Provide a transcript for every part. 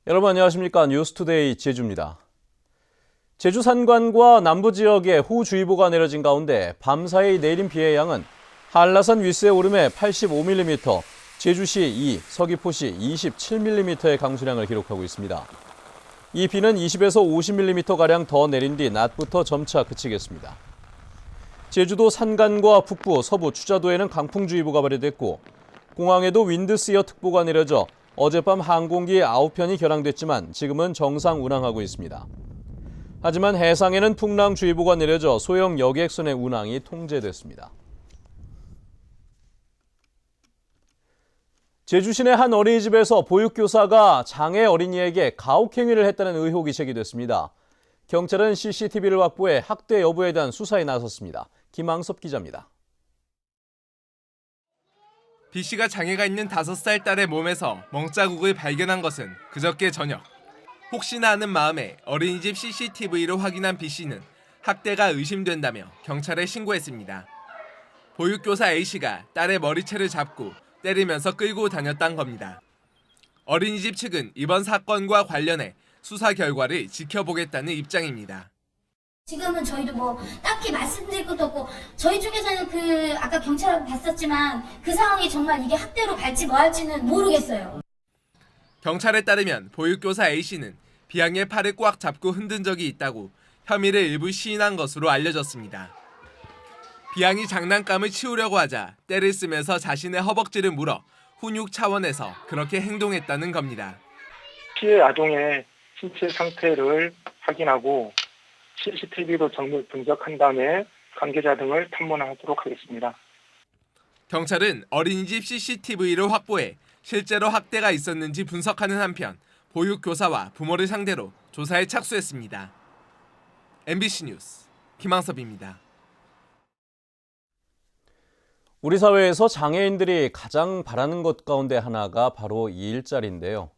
여러분 안녕하십니까? 뉴스투데이 제주입니다. 제주 산간과 남부 지역에 호우주의보가 내려진 가운데 밤사이 내린 비의 양은 한라산 윗세 오름에 85mm, 제주시 2, 서귀포시 27mm의 강수량을 기록하고 있습니다. 이 비는 20에서 50mm가량 더 내린 뒤 낮부터 점차 그치겠습니다. 제주도 산간과 북부, 서부, 추자도에는 강풍주의보가 발효됐고 공항에도 윈드시어 특보가 내려져 어젯밤 항공기 9편이 결항됐지만 지금은 정상 운항하고 있습니다. 하지만 해상에는 풍랑주의보가 내려져 소형 여객선의 운항이 통제됐습니다. 제주 시내 한 어린이집에서 보육교사가 장애 어린이에게 가혹행위를 했다는 의혹이 제기됐습니다. 경찰은 CCTV를 확보해 학대 여부에 대한 수사에 나섰습니다. 김항섭 기자입니다. B씨가 장애가 있는 5살 딸의 몸에서 멍자국을 발견한 것은 그저께 저녁. 혹시나 하는 마음에 어린이집 CCTV를 확인한 B씨는 학대가 의심된다며 경찰에 신고했습니다. 보육교사 A씨가 딸의 머리채를 잡고 때리면서 끌고 다녔다는 겁니다. 어린이집 측은 이번 사건과 관련해 수사 결과를 지켜보겠다는 입장입니다. 지금은 저희도 뭐 딱히 말씀드릴 것도 없고 저희 쪽에서는 아까 경찰하고 봤었지만 그 상황이 정말 이게 학대로 갈지 뭐 할지는 모르겠어요. 경찰에 따르면 보육교사 A씨는 B양의 팔을 꽉 잡고 흔든 적이 있다고 혐의를 일부 시인한 것으로 알려졌습니다. B양이 장난감을 치우려고 하자 때를 쓰면서 자신의 허벅지를 물어 훈육 차원에서 그렇게 행동했다는 겁니다. 피해 아동의 신체 상태를 확인하고 CCTV로 정밀 분석한 다음에 관계자 등을 탐문하도록 하겠습니다. 경찰은 어린이집 CCTV를 확보해 실제로 학대가 있었는지 분석하는 한편 보육교사와 부모를 상대로 조사에 착수했습니다. MBC 뉴스 김항섭입니다. 우리 사회에서 장애인들이 가장 바라는 것 가운데 하나가 바로 이 일자리인데요.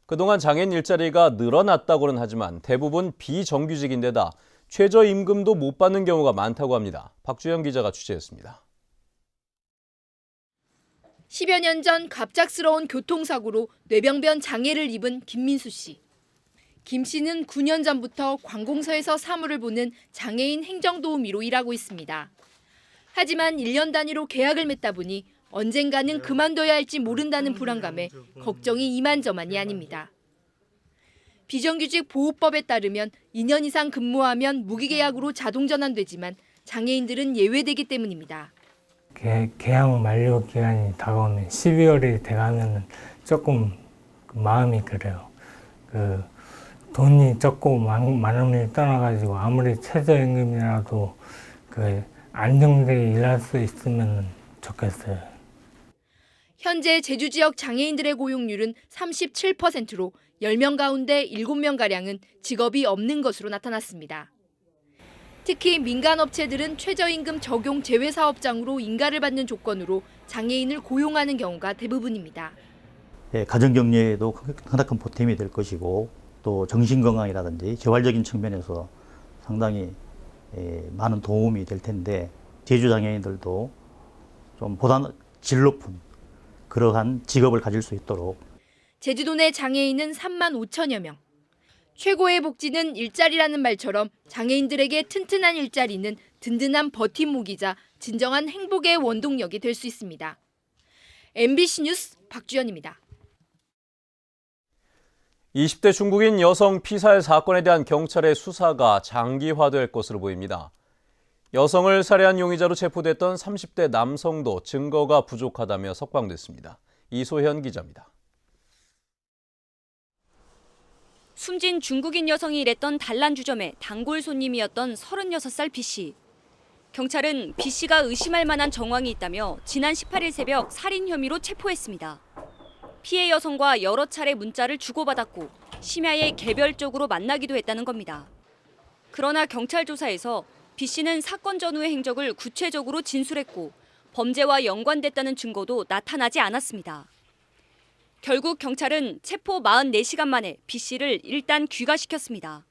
그동안 장애인 일자리가 늘어났다고는 하지만 대부분 비정규직인데다 최저임금도 못 받는 경우가 많다고 합니다. 박주영 기자가 취재했습니다. 10여 년 전 갑작스러운 교통사고로 뇌병변 장애를 입은 김민수 씨. 김 씨는 9년 전부터 관공서에서 사무를 보는 장애인 행정도우미로 일하고 있습니다. 하지만 1년 단위로 계약을 맺다 보니 언젠가는 그만둬야 할지 모른다는 불안감에 걱정이 이만저만이 아닙니다. 비정규직 보호법에 따르면 2년 이상 근무하면 무기계약으로 자동 전환되지만 장애인들은 예외되기 때문입니다. 계약 만료 기간이 다가오면 12월이 돼가면 조금 마음이 그래요. 돈이 적고 많음을 떠나가지고 아무리 최저임금이라도 안정되게 일할 수 있으면 좋겠어요. 현재 제주 지역 장애인들의 고용률은 37%로 10명 가운데 7명가량은 직업이 없는 것으로 나타났습니다. 특히 민간업체들은 최저임금 적용 제외사업장으로 인가를 받는 조건으로 장애인을 고용하는 경우가 대부분입니다. 가정격리에도 크나큰 보탬이 될 것이고 또 정신건강이라든지 재활적인 측면에서 상당히 많은 도움이 될 텐데 제주 장애인들도 좀 보다 질 높은 그러한 직업을 가질 수 있도록. 제주도 내 장애인은 3만 5천여 명. 최고의 복지는 일자리라는 말처럼 장애인들에게 튼튼한 일자리는 든든한 버팀목이자 진정한 행복의 원동력이 될 수 있습니다. MBC 뉴스 박주연입니다. 20대 중국인 여성 피살 사건에 대한 경찰의 수사가 장기화될 것으로 보입니다. 여성을 살해한 용의자로 체포됐던 30대 남성도 증거가 부족하다며 석방됐습니다. 이소현 기자입니다. 숨진 중국인 여성이 일했던 단란주점의 단골 손님이었던 36살 B씨. 경찰은 B씨가 의심할 만한 정황이 있다며 지난 18일 새벽 살인 혐의로 체포했습니다. 피해 여성과 여러 차례 문자를 주고받았고 심야에 개별적으로 만나기도 했다는 겁니다. 그러나 경찰 조사에서 B씨는 사건 전후의 행적을 구체적으로 진술했고 범죄와 연관됐다는 증거도 나타나지 않았습니다. 결국 경찰은 체포 44시간 만에 B씨를 일단 귀가시켰습니다.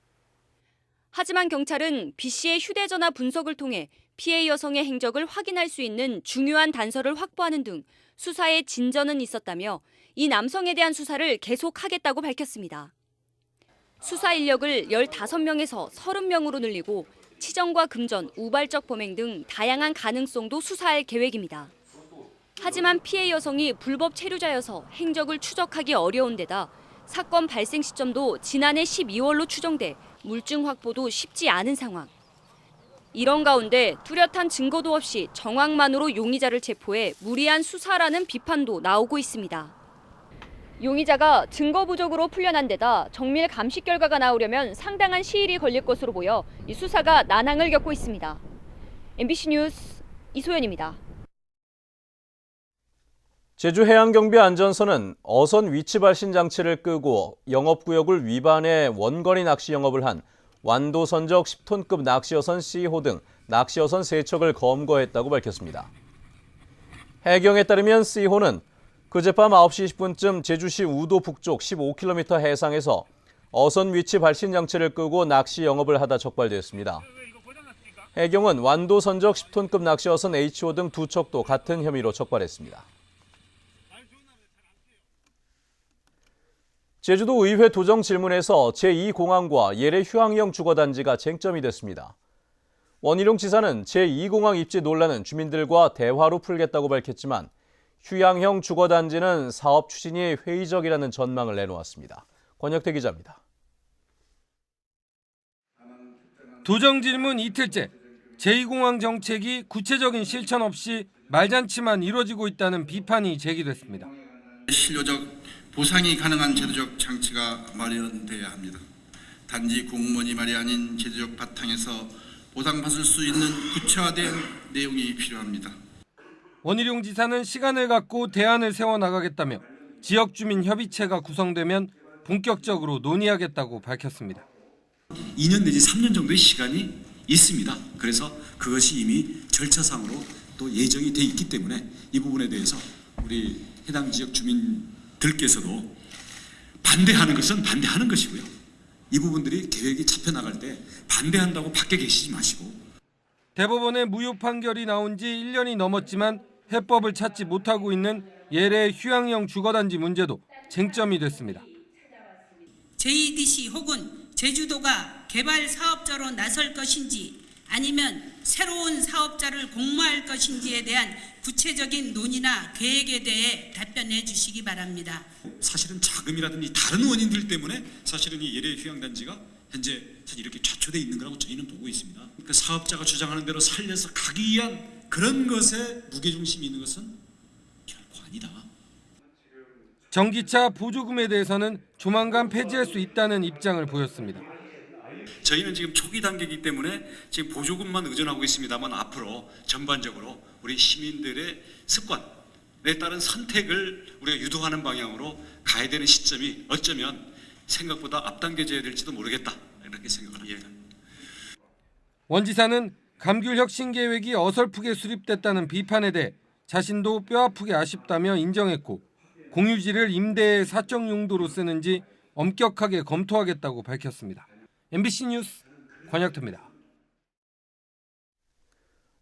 하지만 경찰은 B씨의 휴대전화 분석을 통해 피해 여성의 행적을 확인할 수 있는 중요한 단서를 확보하는 등 수사에 진전은 있었다며 이 남성에 대한 수사를 계속하겠다고 밝혔습니다. 수사 인력을 15명에서 30명으로 늘리고 치정과 금전, 우발적 범행 등 다양한 가능성도 수사할 계획입니다. 하지만 피해 여성이 불법 체류자여서 행적을 추적하기 어려운 데다 사건 발생 시점도 지난해 12월로 추정돼 물증 확보도 쉽지 않은 상황. 이런 가운데 뚜렷한 증거도 없이 정황만으로 용의자를 체포해 무리한 수사라는 비판도 나오고 있습니다. 용의자가 증거 부족으로 풀려난 데다 정밀 감식 결과가 나오려면 상당한 시일이 걸릴 것으로 보여 이 수사가 난항을 겪고 있습니다. MBC 뉴스 이소연입니다. 제주해양경비안전서는 어선 위치 발신 장치를 끄고 영업구역을 위반해 원거리 낚시 영업을 한 완도 선적 10톤급 낚시어선 C호 등 낚시어선 3척을 검거했다고 밝혔습니다. 해경에 따르면 C호는 그젯밤 9시 20분쯤 제주시 우도 북쪽 15km 해상에서 어선 위치 발신 장치를 끄고 낚시 영업을 하다 적발되었습니다. 해경은 완도 선적 10톤급 낚시어선 H호 등 2척도 같은 혐의로 적발했습니다. 제주도 의회 도정 질문에서 제2공항과 예래 휴양형 주거단지가 쟁점이 됐습니다. 원희룡 지사는 제2공항 입지 논란은 주민들과 대화로 풀겠다고 밝혔지만 휴양형 주거단지는 사업 추진이 회의적이라는 전망을 내놓았습니다. 권혁태 기자입니다. 도정 질문 이틀째, 제2공항 정책이 구체적인 실천 없이 말잔치만 이루어지고 있다는 비판이 제기됐습니다. 실효적 보상이 가능한 제도적 장치가 마련돼야 합니다. 단지 공무원이 말이 아닌 제도적 바탕에서 보상받을 수 있는 구체화된 내용이 필요합니다. 원희룡 지사는 시간을 갖고 대안을 세워나가겠다며 지역주민 협의체가 구성되면 본격적으로 논의하겠다고 밝혔습니다. 2년 내지 3년 정도의 시간이 있습니다. 그래서 그것이 이미 절차상으로 또 예정이 돼 있기 때문에 이 부분에 대해서 우리 해당 지역 주민들께서도 반대하는 것은 반대하는 것이고요. 이 부분들이 계획이 잡혀나갈 때 반대한다고 밖에 계시지 마시고. 대법원의 무효 판결이 나온 지 1년이 넘었지만 해법을 찾지 못하고 있는 예래 휴양형 주거단지 문제도 쟁점이 됐습니다. JEDC 혹은 제주도가 개발 사업자로 나설 것인지 아니면 새로운 사업자를 공모할 것인지에 대한 구체적인 논의나 계획에 대해 답변해 주시기 바랍니다. 사실은 자금이라든지 다른 원인들 때문에 사실은 이 예래 휴양단지가 현재 이렇게 좌초되어 있는 거라고 저희는 보고 있습니다. 그러니까 사업자가 주장하는 대로 살려서 가기 위한 그런 것에 무게중심이 있는 것은 결코 아니다. 전기차 보조금에 대해서는 조만간 폐지할 수 있다는 입장을 보였습니다. 저희는 지금 초기 단계이기 때문에 지금 보조금만 의존하고 있습니다만 앞으로 전반적으로 우리 시민들의 습관에 따른 선택을 우리가 유도하는 방향으로 가야 되는 시점이 어쩌면 생각보다 앞당겨져야 될지도 모르겠다 이렇게 생각을 합니다. 원 지사는 감귤 혁신 계획이 어설프게 수립됐다는 비판에 대해 자신도 뼈아프게 아쉽다며 인정했고 공유지를 임대의 사적 용도로 쓰는지 엄격하게 검토하겠다고 밝혔습니다. MBC 뉴스 권혁태입니다.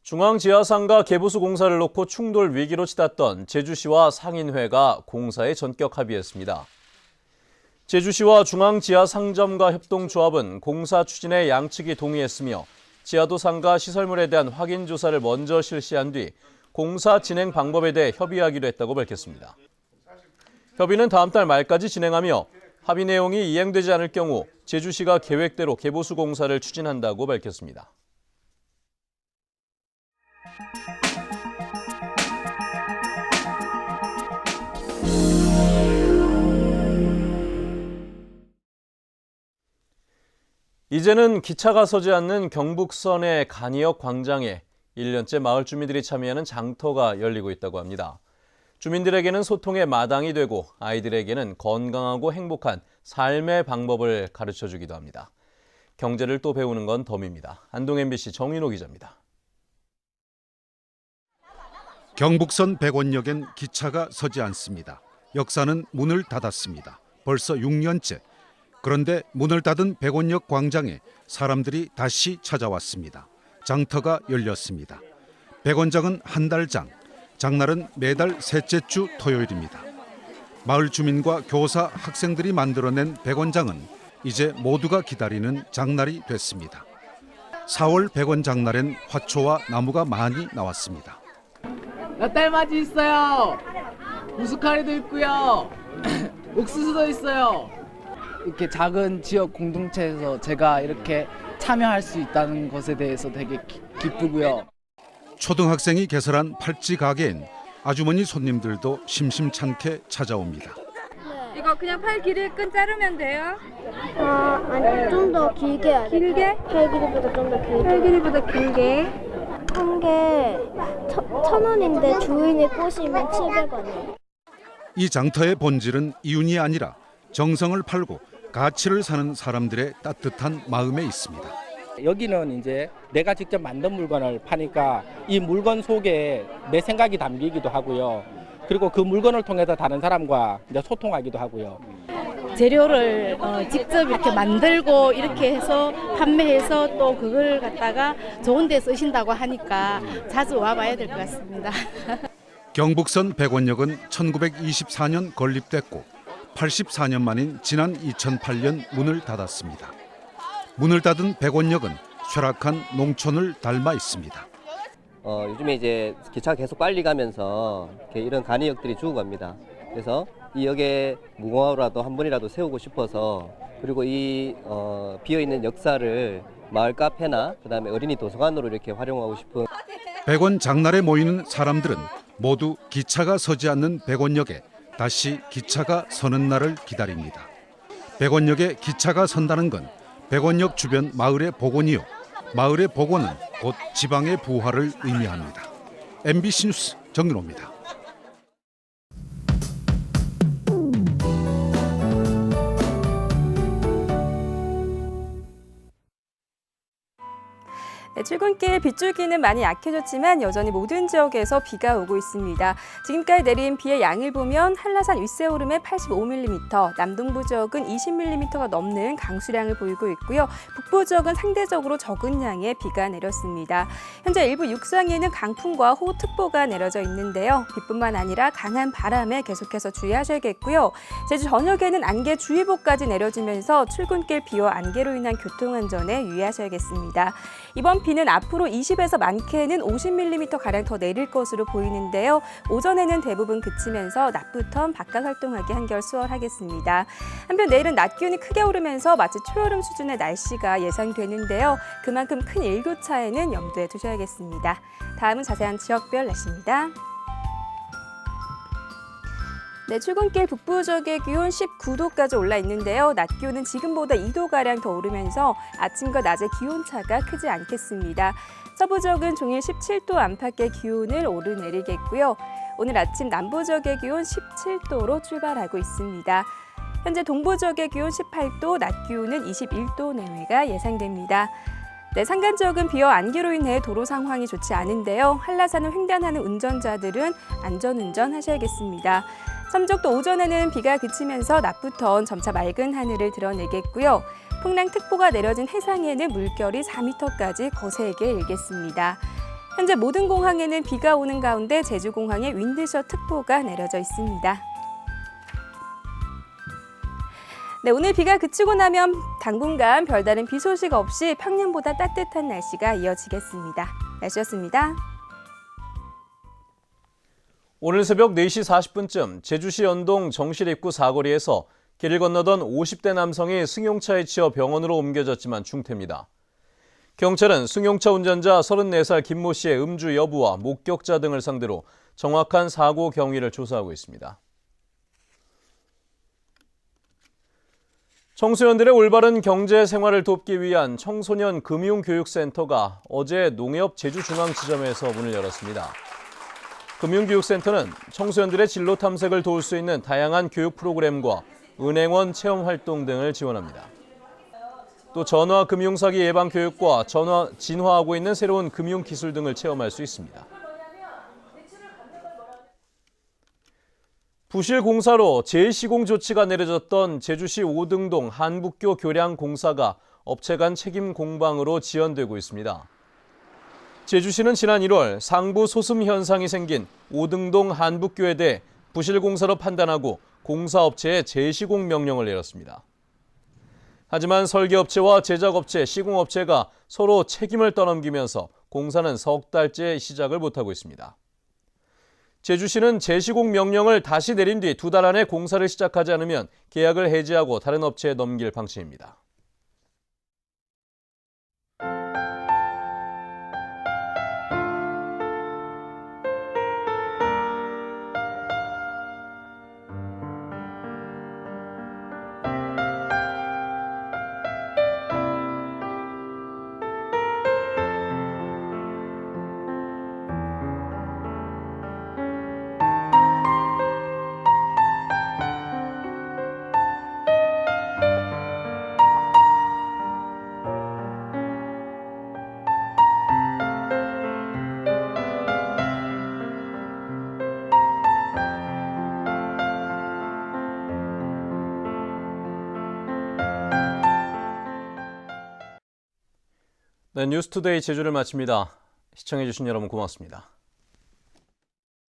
중앙지하상가 개보수 공사를 놓고 충돌 위기로 치닫던 제주시와 상인회가 공사에 전격 합의했습니다. 제주시와 중앙지하상점가 협동조합은 공사 추진에 양측이 동의했으며 지하도 상가 시설물에 대한 확인 조사를 먼저 실시한 뒤 공사 진행 방법에 대해 협의하기로 했다고 밝혔습니다. 협의는 다음 달 말까지 진행하며 합의 내용이 이행되지 않을 경우 제주시가 계획대로 개보수 공사를 추진한다고 밝혔습니다. 이제는 기차가 서지 않는 경북선의 간이역 광장에 1년째 마을 주민들이 참여하는 장터가 열리고 있다고 합니다. 주민들에게는 소통의 마당이 되고 아이들에게는 건강하고 행복한 삶의 방법을 가르쳐주기도 합니다. 경제를 또 배우는 건 덤입니다. 안동 MBC 정인호 기자입니다. 경북선 백원역엔 기차가 서지 않습니다. 역사는 문을 닫았습니다. 벌써 6년째. 그런데 문을 닫은 백원역 광장에 사람들이 다시 찾아왔습니다. 장터가 열렸습니다. 100원장은 한 달 장, 장날은 매달 셋째 주 토요일입니다. 마을 주민과 교사, 학생들이 만들어낸 100원장은 이제 모두가 기다리는 장날이 됐습니다. 4월 100원 장날엔 화초와 나무가 많이 나왔습니다. 낫달맞이 있어요. 우스카리도 있고요. 옥수수도 있어요. 이렇게 작은 지역 공동체에서 제가 이렇게 참여할 수 있다는 것에 대해서 되게 기쁘고요. 초등학생이 개설한 팔찌 가게엔 아주머니 손님들도 심심찮게 찾아옵니다. 이거 그냥 팔 길이 끈 자르면 돼요? 아니 좀 더 길게 해야 돼. 길게? 팔 길이보다 좀 더 길게. 팔 길이보다 길게. 한 개 1,000원인데 주인이 꼬시면 700원이에요. 이 장터의 본질은 이윤이 아니라 정성을 팔고 가치를 사는 사람들의 따뜻한 마음에 있습니다. 여기는 이제 내가 직접 만든 물건을 파니까 이 물건 속에 내 생각이 담기기도 하고요. 그리고 그 물건을 통해서 다른 사람과 이제 소통하기도 하고요. 재료를 직접 이렇게 만들고 이렇게 해서 판매해서 또 그걸 갖다가 좋은 데 쓰신다고 하니까 자주 와봐야 될 것 같습니다. 경북선 백원역은 1924년 건립됐고 84년 만인 지난 2008년 문을 닫았습니다. 문을 닫은 백원역은 쇠락한 농촌을 닮아 있습니다. 요즘에 이제 기차가 계속 빨리 가면서 이런 간이역들이 죽어갑니다. 그래서 이 역에 무궁화호라도 한 번이라도 세우고 싶어서, 그리고 이 비어있는 역사를 마을 카페나 그다음에 어린이 도서관으로 이렇게 활용하고 싶은. 백원 장날에 모이는 사람들은 모두 기차가 서지 않는 백원역에 다시 기차가 서는 날을 기다립니다. 백원역에 기차가 선다는 건 백원역 주변 마을의 복원이요, 마을의 복원은 곧 지방의 부활을 의미합니다. MBC 뉴스 정윤호입니다. 네, 출근길 빗줄기는 많이 약해졌지만 여전히 모든 지역에서 비가 오고 있습니다. 지금까지 내린 비의 양을 보면 한라산 윗세오름에 85mm, 남동부 지역은 20mm가 넘는 강수량을 보이고 있고요. 북부 지역은 상대적으로 적은 양의 비가 내렸습니다. 현재 일부 육상에는 강풍과 호우특보가 내려져 있는데요. 비뿐만 아니라 강한 바람에 계속해서 주의하셔야겠고요. 제주 전역에는 안개주의보까지 내려지면서 출근길 비와 안개로 인한 교통안전에 유의하셔야겠습니다. 이번 비는 앞으로 20에서 많게는 50mm가량 더 내릴 것으로 보이는데요. 오전에는 대부분 그치면서 낮부턴 바깥 활동하기 한결 수월하겠습니다. 한편 내일은 낮 기온이 크게 오르면서 마치 초여름 수준의 날씨가 예상되는데요. 그만큼 큰 일교차에는 염두에 두셔야겠습니다. 다음은 자세한 지역별 날씨입니다. 네, 출근길 북부 지역의 기온 19도까지 올라 있는데요. 낮 기온은 지금보다 2도가량 더 오르면서 아침과 낮의 기온차가 크지 않겠습니다. 서부 지역은 종일 17도 안팎의 기온을 오르내리겠고요. 오늘 아침 남부 지역의 기온 17도로 출발하고 있습니다. 현재 동부 지역의 기온 18도, 낮 기온은 21도 내외가 예상됩니다. 네, 산간 지역은 비와 안개로 인해 도로 상황이 좋지 않은데요. 한라산을 횡단하는 운전자들은 안전운전 하셔야겠습니다. 삼척도 오전에는 비가 그치면서 낮부터는 점차 맑은 하늘을 드러내겠고요. 풍랑특보가 내려진 해상에는 물결이 4m까지 거세게 일겠습니다. 현재 모든 공항에는 비가 오는 가운데 제주공항에 윈드셔 특보가 내려져 있습니다. 네, 오늘 비가 그치고 나면 당분간 별다른 비 소식 없이 평년보다 따뜻한 날씨가 이어지겠습니다. 날씨였습니다. 오늘 새벽 4시 40분쯤 제주시 연동 정실 입구 사거리에서 길을 건너던 50대 남성이 승용차에 치여 병원으로 옮겨졌지만 중태입니다. 경찰은 승용차 운전자 34살 김모 씨의 음주 여부와 목격자 등을 상대로 정확한 사고 경위를 조사하고 있습니다. 청소년들의 올바른 경제 생활을 돕기 위한 청소년 금융교육센터가 어제 농협 제주중앙지점에서 문을 열었습니다. 금융교육센터는 청소년들의 진로 탐색을 도울 수 있는 다양한 교육 프로그램과 은행원 체험 활동 등을 지원합니다. 또 전화 금융사기 예방 교육과 진화하고 있는 새로운 금융 기술 등을 체험할 수 있습니다. 부실 공사로 재시공 조치가 내려졌던 제주시 오등동 한북교 교량 공사가 업체 간 책임 공방으로 지연되고 있습니다. 제주시는 지난 1월 상부 소음 현상이 생긴 오등동 한북교에 대해 부실공사로 판단하고 공사업체에 재시공 명령을 내렸습니다. 하지만 설계업체와 제작업체, 시공업체가 서로 책임을 떠넘기면서 공사는 석 달째 시작을 못하고 있습니다. 제주시는 재시공 명령을 다시 내린 뒤 2달 안에 공사를 시작하지 않으면 계약을 해지하고 다른 업체에 넘길 방침입니다. 네, 뉴스투데이 제주를 마칩니다. 시청해주신 여러분 고맙습니다.